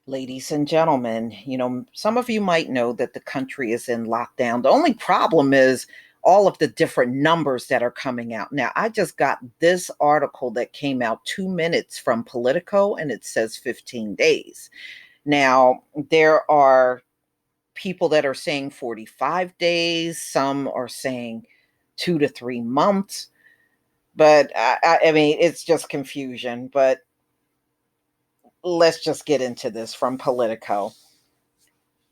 Ladies and gentlemen, some of you might know that the country is in lockdown. The only problem is all of the different numbers that are coming out. Now, I just got this article that came out 2 minutes from Politico, and it says 15 days. Now, there are people that are saying 45 days, some are saying 2 to 3 months, but I mean, it's just confusion. But let's just get into this from Politico.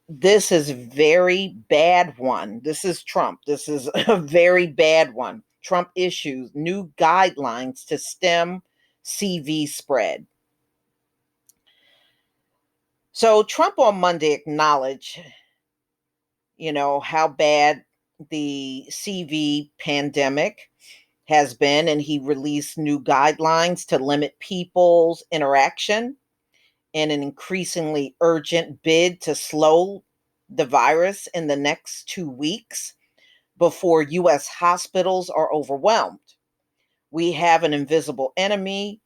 This is very bad one. This is Trump. This is a very bad one. Trump issues new guidelines to stem CV spread. So Trump on Monday acknowledged, how bad the CV pandemic has been, and he released new guidelines to limit people's interaction in an increasingly urgent bid to slow the virus in the next 2 weeks before US hospitals are overwhelmed. We have an invisible enemy,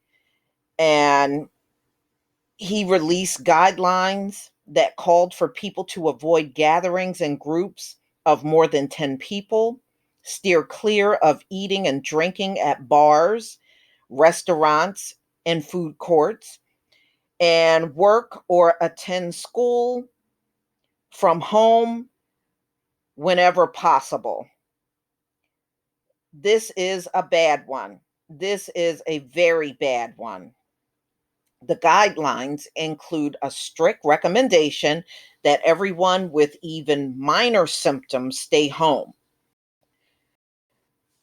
and he released guidelines that called for people to avoid gatherings and groups of more than 10 people, steer clear of eating and drinking at bars, restaurants, and food courts, and work or attend school from home whenever possible. This is a bad one. This is a very bad one. The guidelines include a strict recommendation that everyone with even minor symptoms stay home.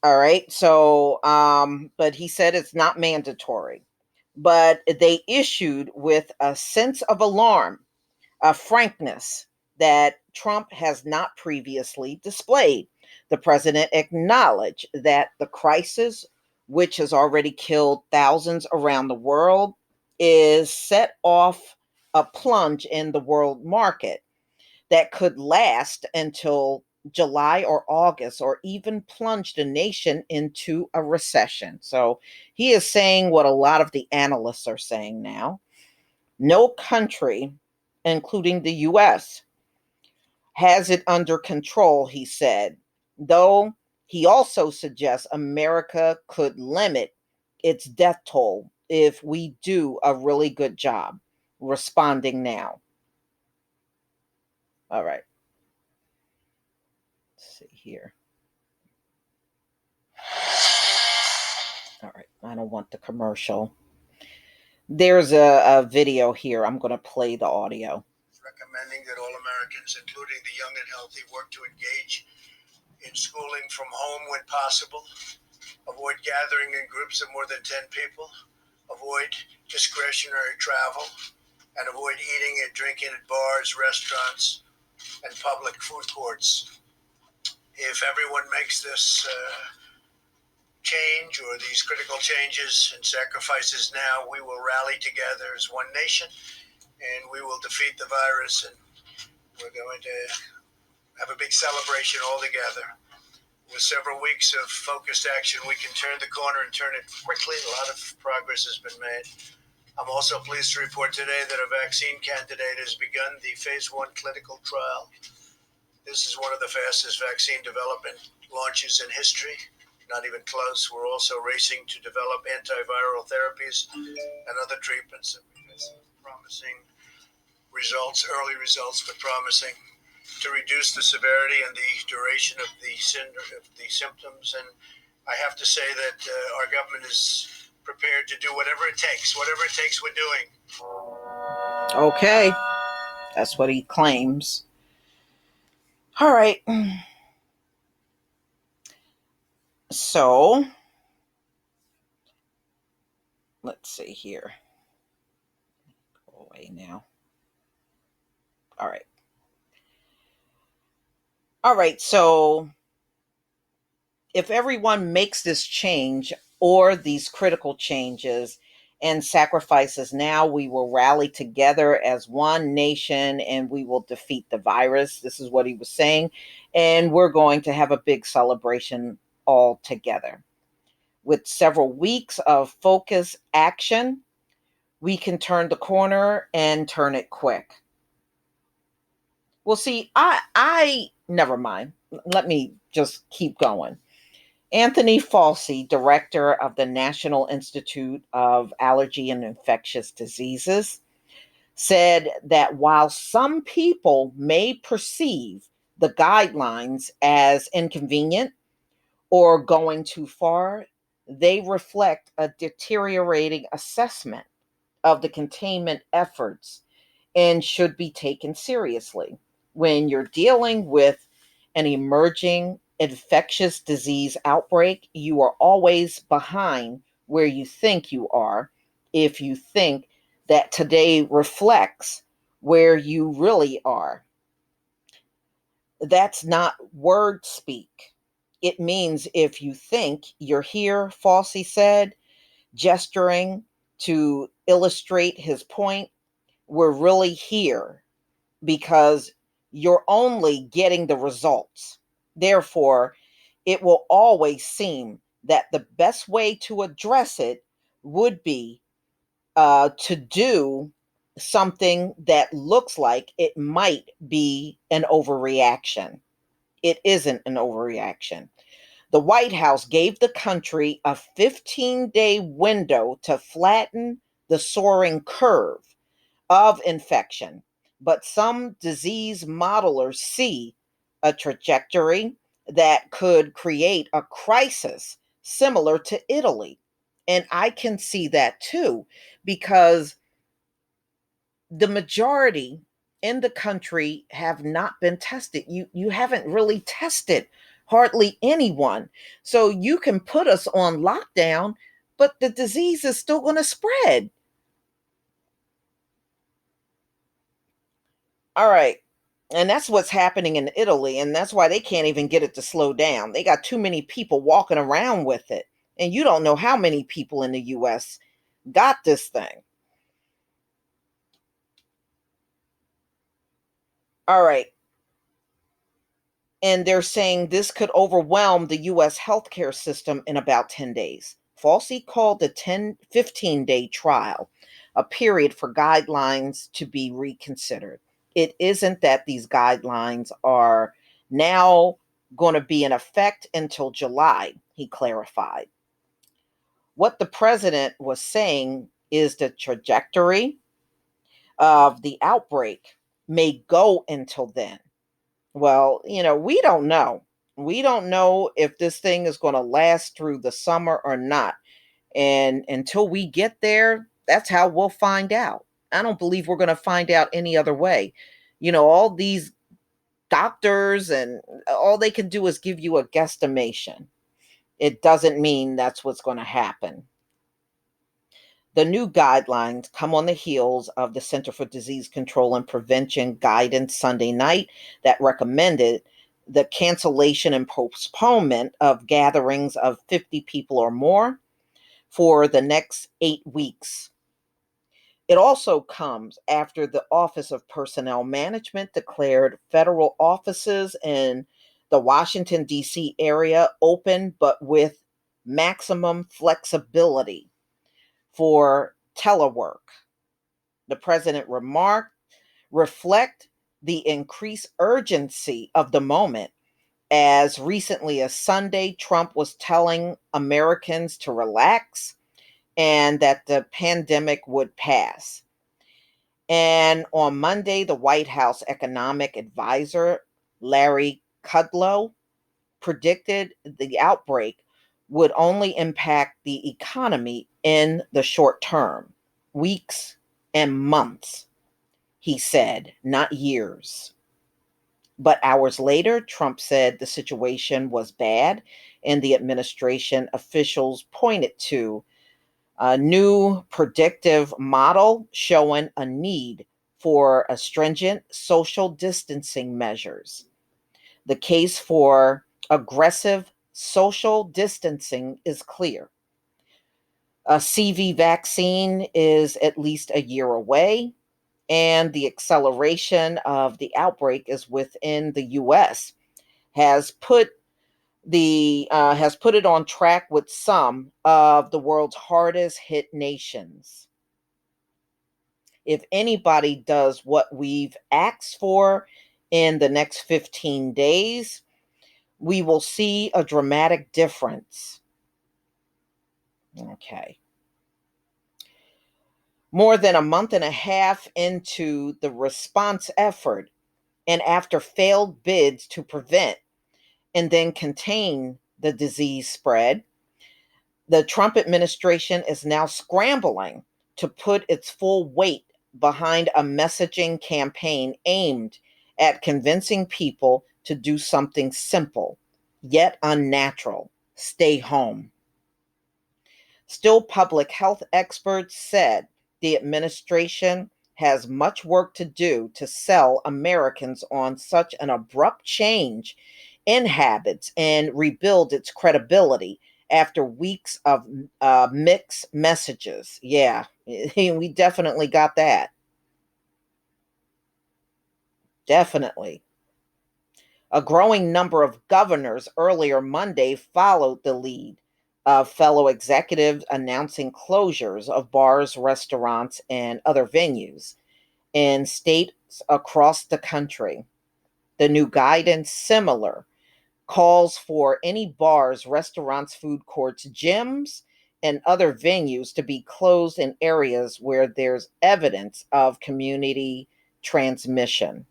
All right. So, but he said it's not mandatory. But they issued with a sense of alarm, a frankness that Trump has not previously displayed. The president acknowledged that the crisis, which has already killed thousands around the world, is set off a plunge in the world market that could last until July or August, or even plunge the nation into a recession. So he is saying what a lot of the analysts are saying now. No country, including the US, has it under control, he said, though he also suggests America could limit its death toll if we do a really good job responding now. All right. Let's see here. All right. I don't want the commercial. There's a video here. I'm going to play the audio. Recommending that all Americans, including the young and healthy, work to engage in schooling from home when possible, avoid gathering in groups of more than 10 people, avoid discretionary travel, and avoid eating and drinking at bars, restaurants, and public food courts. If everyone makes this change or these critical changes and sacrifices now, we will rally together as one nation and we will defeat the virus, and we're going to have a big celebration all together. With several weeks of focused action, we can turn the corner and turn it quickly. A lot of progress has been made. I'm also pleased to report today that a vaccine candidate has begun the phase 1 clinical trial. This is one of the fastest vaccine development launches in history. Not even close. We're also racing to develop antiviral therapies and other treatments that we've had promising results, early results, but promising, to reduce the severity and the duration of the symptoms. And I have to say that our government is prepared to do whatever it takes. Whatever it takes, we're doing. Okay. That's what he claims. All right. So, let's see here. Go away now. All right. All right. So, if everyone makes this change or these critical changes and sacrifices now, we will rally together as one nation and we will defeat the virus. This is what he was saying. And we're going to have a big celebration all together. With several weeks of focus action, we can turn the corner and turn it quick. Well, see, I never mind. Let me just keep going. Anthony Fauci, director of the National Institute of Allergy and Infectious Diseases, said that while some people may perceive the guidelines as inconvenient or going too far, they reflect a deteriorating assessment of the containment efforts and should be taken seriously. When you're dealing with an emerging infectious disease outbreak, you are always behind where you think you are if you think that today reflects where you really are. That's not word speak. It means if you think you're here, Fauci said, gesturing to illustrate his point, we're really here because you're only getting the results. Therefore, it will always seem that the best way to address it would be to do something that looks like it might be an overreaction. It isn't an overreaction. The White House gave the country a 15-day window to flatten the soaring curve of infection, but some disease modelers see a trajectory that could create a crisis similar to Italy. And I can see that too, because the majority in the country have not been tested. You haven't really tested hardly anyone. So you can put us on lockdown, but the disease is still going to spread. All right. And that's what's happening in Italy. And that's why they can't even get it to slow down. They got too many people walking around with it. And you don't know how many people in the US got this thing. All right. And they're saying this could overwhelm the US healthcare system in about 10 days. Fauci called the 15-day trial a period for guidelines to be reconsidered. It isn't that these guidelines are now going to be in effect until July, he clarified. What the president was saying is the trajectory of the outbreak may go until then. Well, we don't know. We don't know if this thing is going to last through the summer or not. And until we get there, that's how we'll find out. I don't believe we're going to find out any other way. All these doctors and all they can do is give you a guesstimation. It doesn't mean that's what's going to happen. The new guidelines come on the heels of the Center for Disease Control and Prevention guidance Sunday night that recommended the cancellation and postponement of gatherings of 50 people or more for the next 8 weeks. It also comes after the Office of Personnel Management declared federal offices in the Washington, D.C. area open, but with maximum flexibility for telework. The president remarked, reflect the increased urgency of the moment. As recently as Sunday, Trump was telling Americans to relax and that the pandemic would pass. And on Monday, the White House economic advisor, Larry Kudlow, predicted the outbreak would only impact the economy in the short term, weeks and months, he said, not years. But hours later, Trump said the situation was bad, and the administration officials pointed to a new predictive model showing a need for a stringent social distancing measures. The case for aggressive social distancing is clear. A CV vaccine is at least a year away, and the acceleration of the outbreak is within the U.S. Has put it on track with some of the world's hardest hit nations. if anybody does what we've asked for in the next 15 days, we will see a dramatic difference. Okay. More than a month and a half into the response effort, and after failed bids to prevent and then contain the disease spread, the Trump administration is now scrambling to put its full weight behind a messaging campaign aimed at convincing people to do something simple, yet unnatural: stay home. Still, public health experts said the administration has much work to do to sell Americans on such an abrupt change in habits and rebuild its credibility after weeks of mixed messages. Yeah, we definitely got that. Definitely. A growing number of governors earlier Monday followed the lead of fellow executives announcing closures of bars, restaurants, and other venues in states across the country. The new guidance, similar, calls for any bars, restaurants, food courts, gyms, and other venues to be closed in areas where there's evidence of community transmission.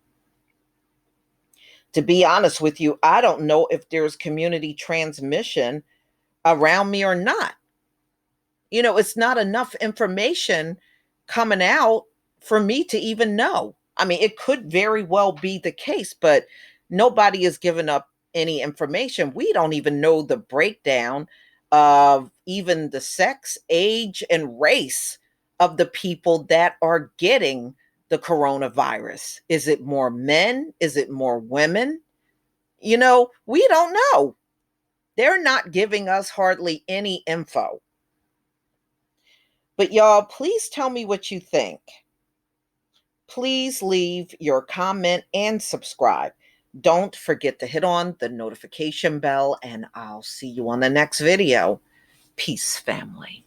To be honest with you, I don't know if there's community transmission around me or not. It's not enough information coming out for me to even know. I mean, it could very well be the case, but nobody is giving up any information. We don't even know the breakdown of even the sex, age, and race of the people that are getting the coronavirus. Is it more men? Is it more women? We don't know. They're not giving us hardly any info. But y'all, please tell me what you think. Please leave your comment and subscribe. Don't forget to hit on the notification bell, and I'll see you on the next video. Peace, family.